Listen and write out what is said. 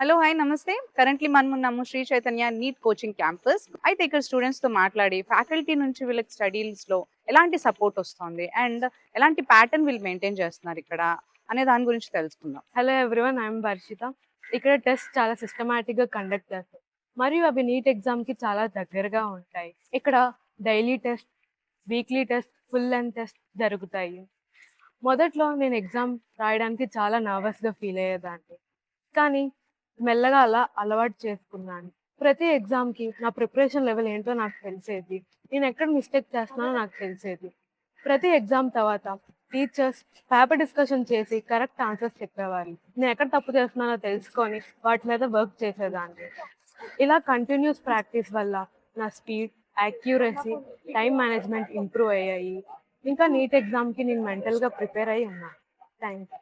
Hello! Hi నమస్తే. Currently మనమున్నాము Sri Chaitanya NEET coaching campus. అయితే ఇక్కడ స్టూడెంట్స్‌తో మాట్లాడి ఫ్యాకల్టీ నుంచి వీళ్ళకి స్టడీస్‌లో ఎలాంటి సపోర్ట్ ఒస్తోంది? అండ్ ఎలాంటి ప్యాటర్న్ వీళ్ళు మెయింటైన్ చేస్తున్నారిక్కడ? అనే దాని గురించి తెలుసుకుందాం. Hello everyone, I'm Varshitha. ఇక్కడ టెస్ట్ చాలా సిస్టమాటిక్‌గా కండక్ట్ చేస్తారు. మరియు అవి నీట్ ఎగ్జామ్‌కి చాలా దగ్గరగా ఉంటాయి. ఇక్కడ daily test, weekly test, full length test జరుగుతాయి. మొదట్లో నేను ఎగ్జామ్ రాయడానికి చాలా నర్వస్‌గా ఫీల్ అయ్యేదాన్ని. కానీ మెల్లగా అలా అలవాటు చేసుకున్నాను. ప్రతి ఎగ్జామ్‌కి నా ప్రిపరేషన్ లెవెల్ ఏంటో నాకు తెలిసేది. నేను ఎక్కడ మిస్టేక్ చేస్తున్నానో నాకు తెలిసేది. ప్రతి ఎగ్జామ్ తర్వాత టీచర్స్ పేపర్ డిస్కషన్ చేసి కరెక్ట్ ఆన్సర్స్ చెప్పేవారు. నేను ఎక్కడ తప్పు చేస్తున్నానో తెలుసుకొని వాటి మీద వర్క్ చేసేదాన్ని. ఇలా కంటిన్యూస్ ప్రాక్టీస్ వల్ల నా speed, accuracy, time management improve అయ్యాయి. ఇంకా నీట్ ఎగ్జామ్‌కి నేను మెంటల్‌గా ప్రిపేర్ అయ్యి ఉన్నాను. Thank you.